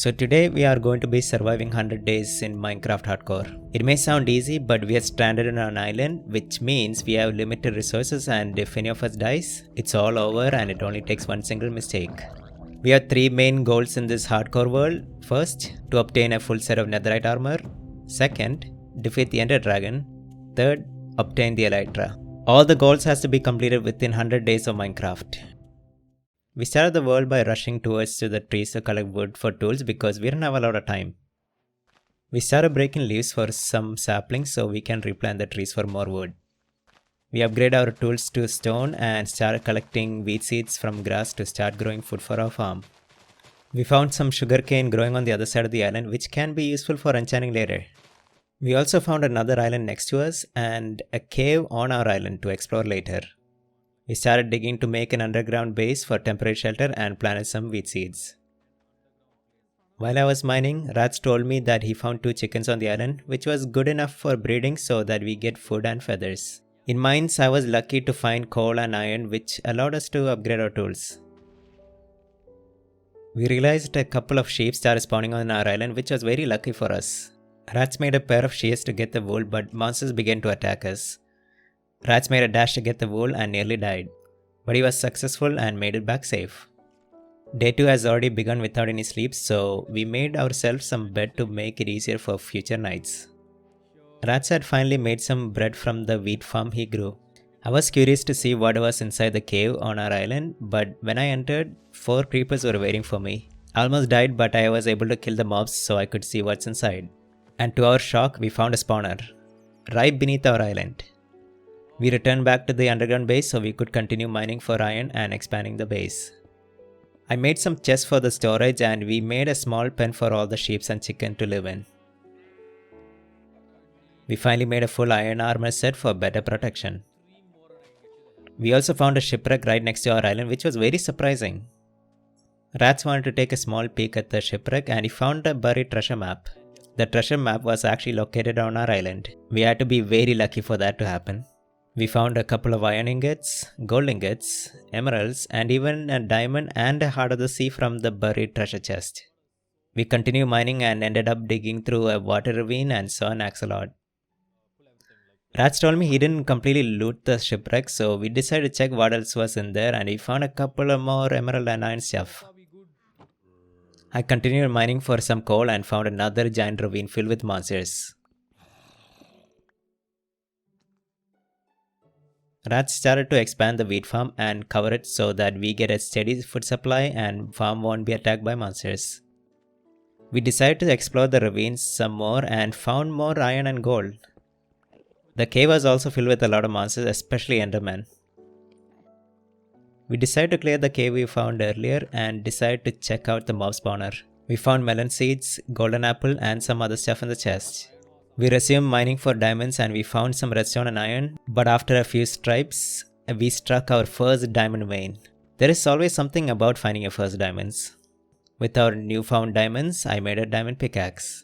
So today we are going to be surviving 100 days in Minecraft Hardcore. It may sound easy, but we are stranded on an island, which means we have limited resources, and if any of us dies, it's all over and it only takes one single mistake. We have three main goals in this hardcore world. First, to obtain a full set of netherite armor. Second, defeat the ender dragon. Third, obtain the elytra. All the goals has to be completed within 100 days of Minecraft. We started the world by rushing towards the trees to collect wood for tools because we didn't have a lot of time. We started breaking leaves for some saplings so we can replant the trees for more wood. We upgrade our tools to stone and started collecting wheat seeds from grass to start growing food for our farm. We found some sugarcane growing on the other side of the island, which can be useful for enchanting later. We also found another island next to us and a cave on our island to explore later. We started digging to make an underground base for temporary shelter and planted some wheat seeds. While I was mining, Rats told me that he found 2 chickens on the island, which was good enough for breeding so that we get food and feathers. In mines, I was lucky to find coal and iron, which allowed us to upgrade our tools. We realized a couple of sheep started spawning on our island, which was very lucky for us. Rats made a pair of shears to get the wool, but monsters began to attack us. Rats made a dash to get the wool and nearly died, but he was successful and made it back safe. Day 2 has already begun without any sleep, so we made ourselves some bed to make it easier for future nights. Rats had finally made some bread from the wheat farm he grew. I was curious to see what was inside the cave on our island, but when I entered, 4 creepers were waiting for me. I almost died, but I was able to kill the mobs so I could see what's inside. And to our shock, we found a spawner right beneath our island. We returned back to the underground base so we could continue mining for iron and expanding the base. I made some chests for the storage and we made a small pen for all the sheep and chicken to live in. We finally made a full iron armor set for better protection. We also found a shipwreck right next to our island, which was very surprising. Rats wanted to take a small peek at the shipwreck and he found a buried treasure map. The treasure map was actually located on our island. We had to be very lucky for that to happen. We found a couple of iron ingots, gold ingots, emeralds, and even a diamond and a heart of the sea from the buried treasure chest. We continued mining and ended up digging through a water ravine and saw an axolotl. Rats told me he didn't completely loot the shipwreck, so we decided to check what else was in there and he found a couple of more emerald and iron stuff. I continued mining for some coal and found another giant ravine filled with monsters. Rats started to expand the wheat farm and cover it so that we get a steady food supply and farm won't be attacked by monsters. We decided to explore the ravines some more and found more iron and gold. The cave was also filled with a lot of monsters, especially Enderman. We decided to clear the cave we found earlier and decided to check out the mob spawner. We found melon seeds, golden apple and some other stuff in the chest. We resumed mining for diamonds and we found some redstone and iron, but after a few stripes, we struck our first diamond vein. There is always something about finding your first diamonds. With our newfound diamonds, I made a diamond pickaxe.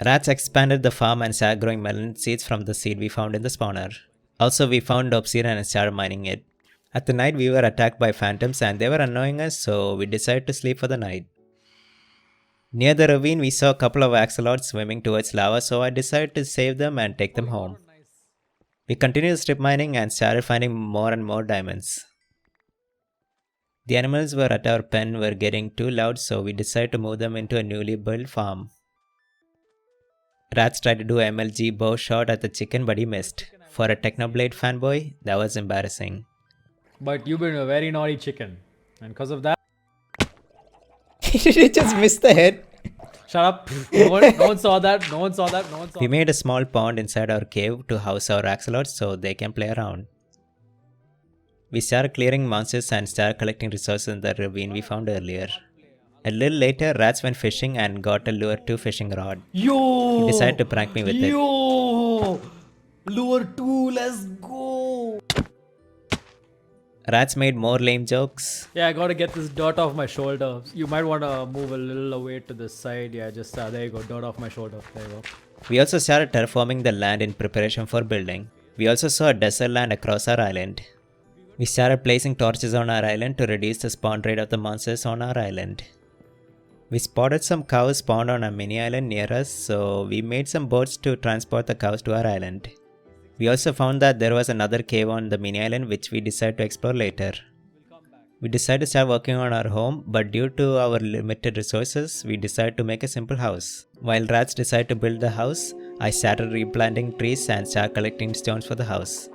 Rats expanded the farm and started growing melon seeds from the seed we found in the spawner. Also, we found obsidian and started mining it. At the night, we were attacked by phantoms and they were annoying us, so we decided to sleep for the night. Near the ravine, we saw a couple of axolotls swimming towards lava, so I decided to save them and take them home. We continued strip mining and started finding more and more diamonds. The animals were at our pen were getting too loud, so we decided to move them into a newly built farm. Rats tried to do an MLG bow shot at the chicken, but he missed. For a Technoblade fanboy, that was embarrassing. But you've been a very naughty chicken, and because of that... You just missed the head. Shut up. No one saw that. No one saw that. We made a small pond inside our cave to house our axolotls so they can play around. We started clearing monsters and started collecting resources in the ravine we found earlier. A little later, Rats went fishing and got a lure 2 fishing rod. Yo! He decided to prank me with it. Yo! Lure 2, let's go! Rats made more lame jokes. Yeah, I gotta get this dirt off my shoulder. You might wanna move a little away to the side. Yeah, just there you go, dirt off my shoulder. There you go. We also started terraforming the land in preparation for building. We also saw a desert land across our island. We started placing torches on our island to reduce the spawn rate of the monsters on our island. We spotted some cows spawned on a mini island near us, so we made some boats to transport the cows to our island. We also found that there was another cave on the mini island which we decided to explore later. We decided to start working on our home, but due to our limited resources, we decided to make a simple house. While rats decided to build the house, I started replanting trees and started collecting stones for the house.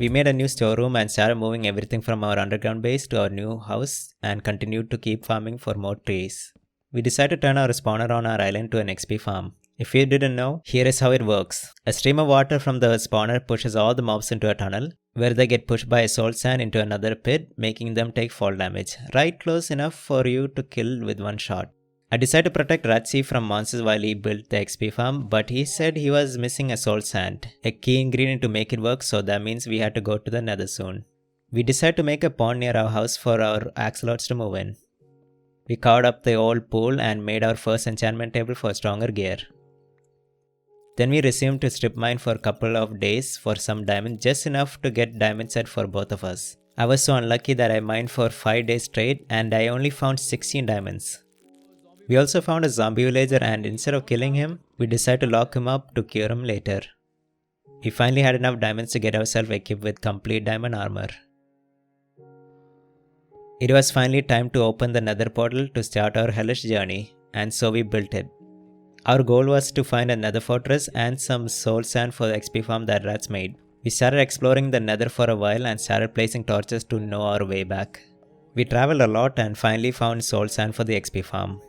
We made a new storeroom and started moving everything from our underground base to our new house and continued to keep farming for more trees. We decided to turn our spawner on our island to an XP farm. If you didn't know, here is how it works. A stream of water from the spawner pushes all the mobs into a tunnel, where they get pushed by a soul sand into another pit, making them take fall damage, right close enough for you to kill with one shot. I decided to protect Ratsi from monsters while he built the XP farm, but he said he was missing a soul sand, a key ingredient to make it work, so that means we had to go to the nether soon. We decided to make a pond near our house for our axolotls to move in. We carved up the old pool and made our first enchantment table for stronger gear. Then we resumed to strip mine for a couple of days for some diamonds, just enough to get diamond set for both of us. I was so unlucky that I mined for 5 days straight and I only found 16 diamonds. We also found a zombie villager and instead of killing him, we decided to lock him up to cure him later. We finally had enough diamonds to get ourselves equipped with complete diamond armor. It was finally time to open the nether portal to start our hellish journey, and so we built it. Our goal was to find a nether fortress and some soul sand for the XP farm that rats made. We started exploring the nether for a while and started placing torches to know our way back. We traveled a lot and finally found soul sand for the XP farm.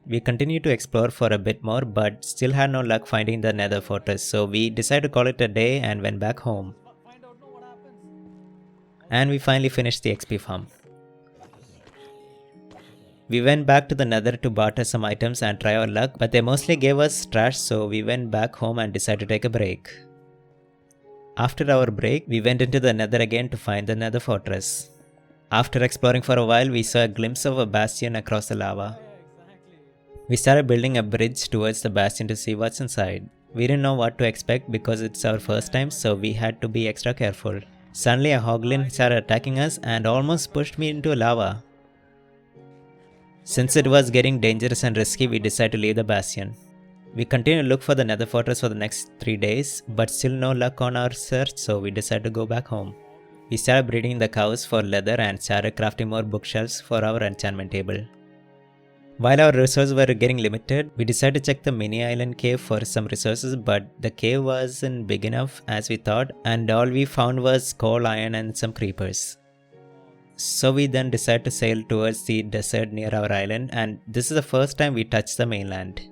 We continued to explore for a bit more but still had no luck finding the nether fortress, so we decided to call it a day and went back home. And we finally finished the XP farm. We went back to the nether to barter some items and try our luck, but they mostly gave us trash, so we went back home and decided to take a break. After our break, we went into the nether again to find the nether fortress. After exploring for a while, we saw a glimpse of a bastion across the lava. We started building a bridge towards the bastion to see what's inside. We didn't know what to expect because it's our first time, so we had to be extra careful. Suddenly a hoglin started attacking us and almost pushed me into lava. Since it was getting dangerous and risky, we decided to leave the bastion. We continued to look for the nether fortress for the next 3 days, but still no luck on our search, so we decided to go back home. We started breeding the cows for leather and started crafting more bookshelves for our enchantment table. While our resources were getting limited, we decided to check the mini island cave for some resources, but the cave wasn't big enough as we thought, and all we found was coal, iron and some creepers. So we then decided to sail towards the desert near our island, and this is the first time we touched the mainland.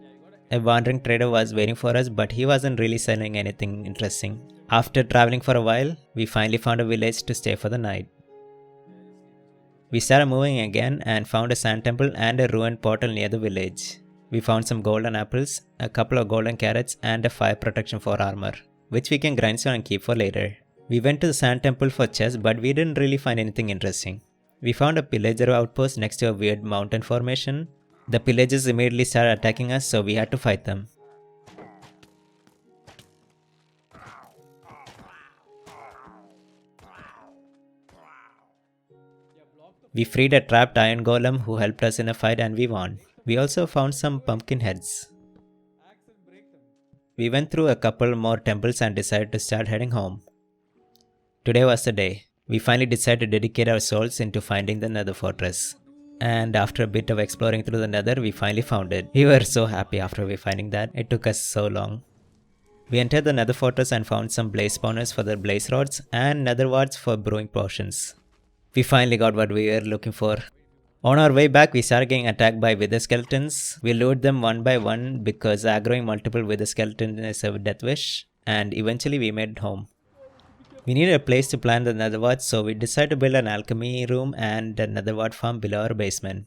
A wandering trader was waiting for us, but he wasn't really selling anything interesting. After traveling for a while, we finally found a village to stay for the night. We started moving again and found a sand temple and a ruined portal near the village. We found some golden apples, a couple of golden carrots and a fire protection for armor, which we can grind stone and keep for later. We went to the sand temple for chests, but we didn't really find anything interesting. We found a pillager outpost next to a weird mountain formation. The pillagers immediately started attacking us, so we had to fight them. We freed a trapped iron golem who helped us in a fight and we won. We also found some pumpkin heads. We went through a couple more temples and decided to start heading home. Today was the day. We finally decided to dedicate our souls into finding the nether fortress. And after a bit of exploring through the nether, we finally found it. We were so happy after finding that. It took us so long. We entered the nether fortress and found some blaze spawners for the blaze rods and nether warts for brewing potions. We finally got what we were looking for. On our way back, we started getting attacked by wither skeletons. We lured them one by one because aggroing multiple wither skeletons is a death wish, and eventually we made it home. We needed a place to plant the netherwort, so we decided to build an alchemy room and a netherwort farm below our basement.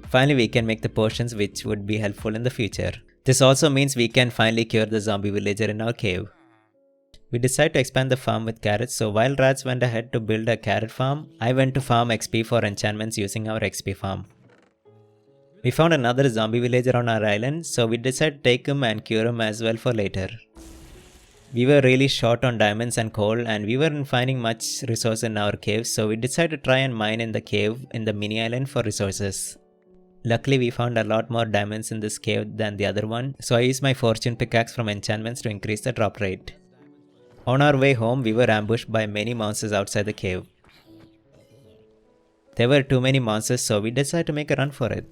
Finally, we can make the potions which would be helpful in the future. This also means we can finally cure the zombie villager in our cave. We decided to expand the farm with carrots, so while Rats went ahead to build a carrot farm, I went to farm XP for enchantments using our XP farm. We found another zombie villager on our island, so we decided to take him and cure him as well for later. We were really short on diamonds and coal, and we weren't finding much resource in our cave, so we decided to try and mine in the cave in the mini island for resources. Luckily, we found a lot more diamonds in this cave than the other one, so I used my fortune pickaxe from enchantments to increase the drop rate. On our way home, we were ambushed by many monsters outside the cave. There were too many monsters, so we decided to make a run for it.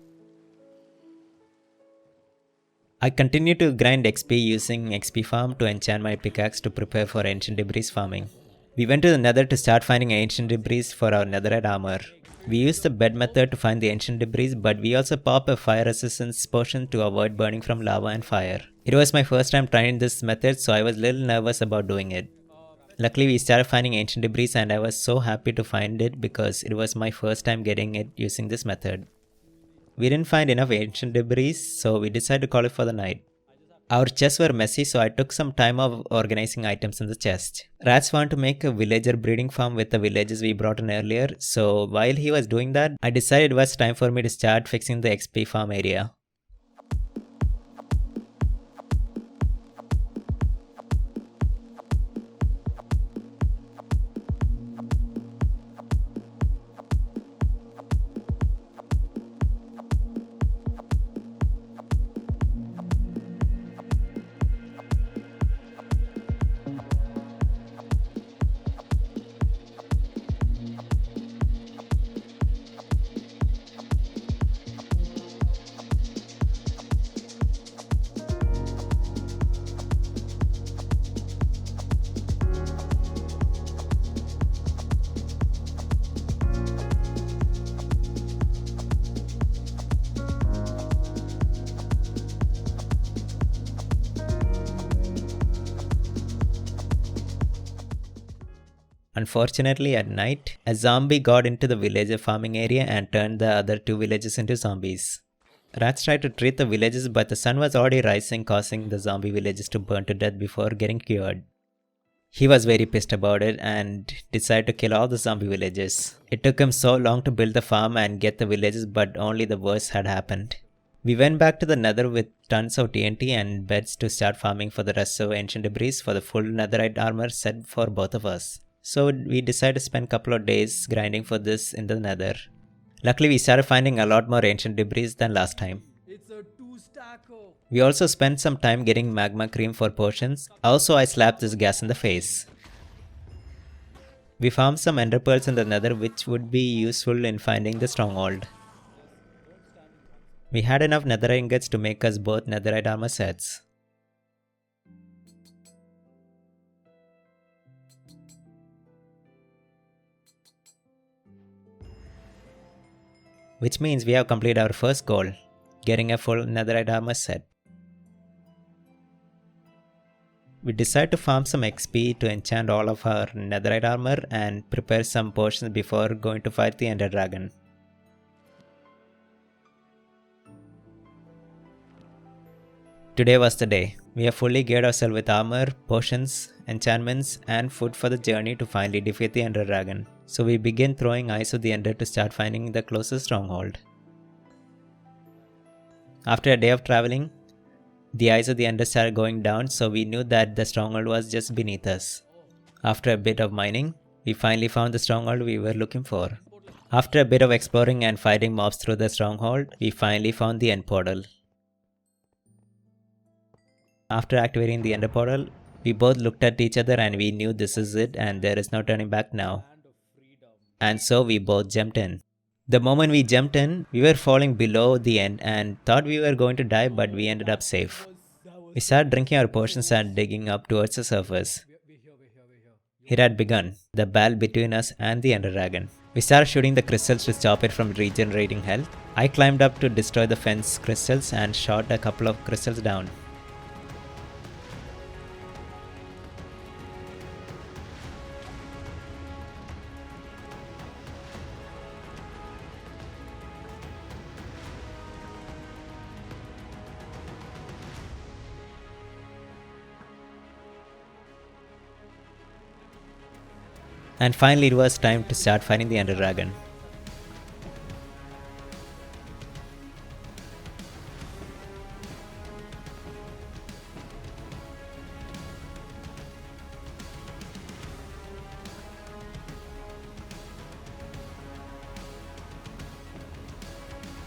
I continued to grind XP using XP farm to enchant my pickaxe to prepare for ancient debris farming. We went to the nether to start finding ancient debris for our netherite armor. We used the bed method to find the ancient debris, but we also pop a fire resistance potion to avoid burning from lava and fire. It was my first time trying this method, so I was a little nervous about doing it. Luckily, we started finding ancient debris and I was so happy to find it because it was my first time getting it using this method. We didn't find enough ancient debris, so we decided to call it for the night. Our chests were messy, so I took some time of organizing items in the chest. Rats wanted to make a villager breeding farm with the villages we brought in earlier, so while he was doing that, I decided it was time for me to start fixing the XP farm area. Unfortunately, at night, a zombie got into the villager farming area and turned the other two villages into zombies. Rats tried to treat the villages, but the sun was already rising, causing the zombie villages to burn to death before getting cured. He was very pissed about it and decided to kill all the zombie villages. It took him so long to build the farm and get the villages, but only the worst had happened. We went back to the nether with tons of TNT and beds to start farming for the rest of ancient debris for the full netherite armor set for both of us. So we decided to spend a couple of days grinding for this in the nether. Luckily, we started finding a lot more ancient debris than last time. It's a 2-stacker. We also spent some time getting magma cream for potions. Also, I slapped this gas in the face. We found some ender pearls in the nether which would be useful in finding the stronghold. We had enough nether ingots to make us both netherite armor sets. Which means we have completed our first goal, getting a full netherite armor set. We decided to farm some XP to enchant all of our netherite armor and prepare some potions before going to fight the ender dragon. Today was the day. We have fully geared ourselves with armor, potions, enchantments, and food for the journey to finally defeat the ender dragon. So we begin throwing Eyes of the Ender to start finding the closest stronghold. After a day of traveling, the Eyes of the Ender started going down, so we knew that the stronghold was just beneath us. After a bit of mining, we finally found the stronghold we were looking for. After a bit of exploring and fighting mobs through the stronghold, we finally found the end portal. After activating the ender portal, we both looked at each other and we knew this is it and there is no turning back now. And so we both jumped in. The moment we jumped in, we were falling below the end and thought we were going to die, but we ended up safe. We started drinking our potions and digging up towards the surface. It had begun, the battle between us and the Ender Dragon. We started shooting the crystals to stop it from regenerating health. I climbed up to destroy the fence crystals and shot a couple of crystals down. And finally it was time to start fighting the Ender Dragon.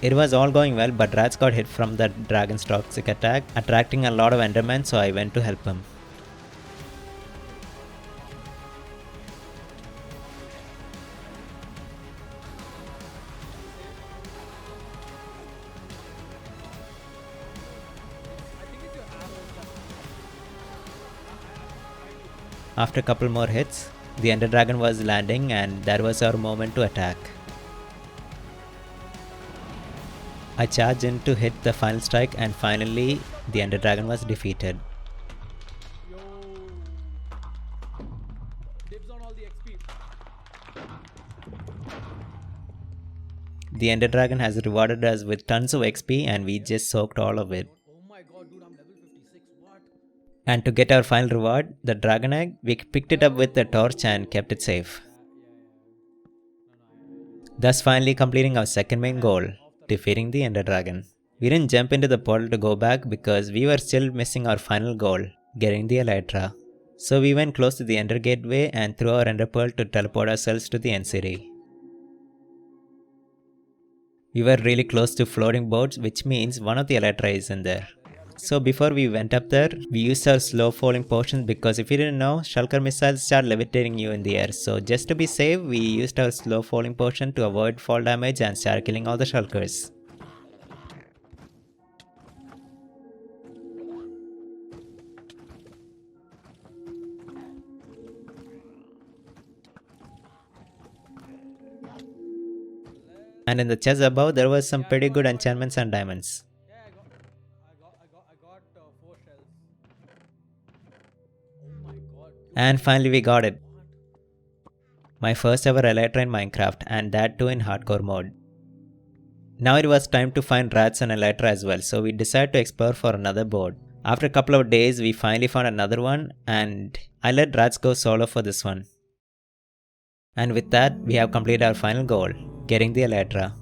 It was all going well, but Rats got hit from the dragon's toxic attack, attracting a lot of Endermen, so I went to help him. After a couple more hits, the Ender Dragon was landing and that was our moment to attack. I charged in to hit the final strike and finally the Ender Dragon was defeated. The Ender Dragon has rewarded us with tons of XP and we just soaked all of it. And to get our final reward, the dragon egg, we picked it up with the torch and kept it safe. Thus finally completing our second main goal, defeating the Ender Dragon. We didn't jump into the portal to go back because we were still missing our final goal, getting the Elytra. So we went close to the Ender Gateway and threw our Ender Pearl to teleport ourselves to the End City. We were really close to floating boats, which means one of the Elytra is in there. So before we went up there, we used our slow falling potions because if you didn't know, shulker missiles start levitating you in the air. So just to be safe, we used our slow falling potion to avoid fall damage and start killing all the shulkers. And in the chest above, there was some pretty good enchantments and diamonds. And finally we got it. My first ever Elytra in Minecraft, and that too in hardcore mode. Now it was time to find Rats and Elytra as well, so we decided to explore for another board. After a couple of days we finally found another one and I let Rats go solo for this one. And with that we have completed our final goal, getting the Elytra.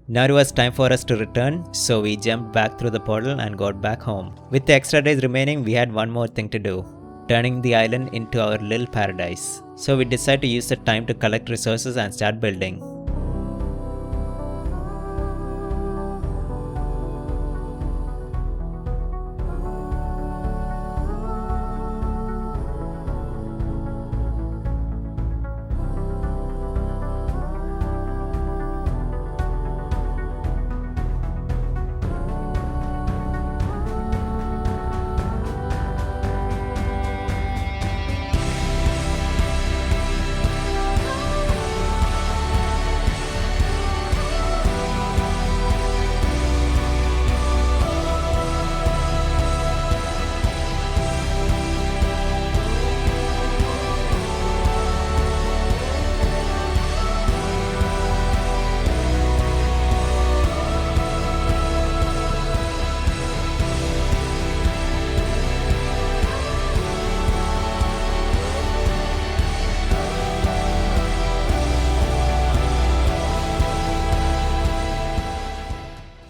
Now it was time for us to return, so we jumped back through the portal and got back home. With the extra days remaining, we had one more thing to do, turning the island into our little paradise. So we decided to use the time to collect resources and start building.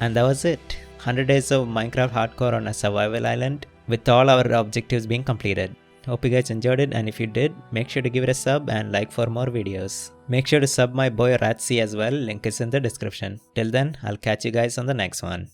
And that was it. 100 days of Minecraft hardcore on a survival island with all our objectives being completed. Hope you guys enjoyed it, and if you did, make sure to give it a sub and like for more videos. Make sure to sub my boy Ratsy as well, link is in the description. Till then, I'll catch you guys on the next one.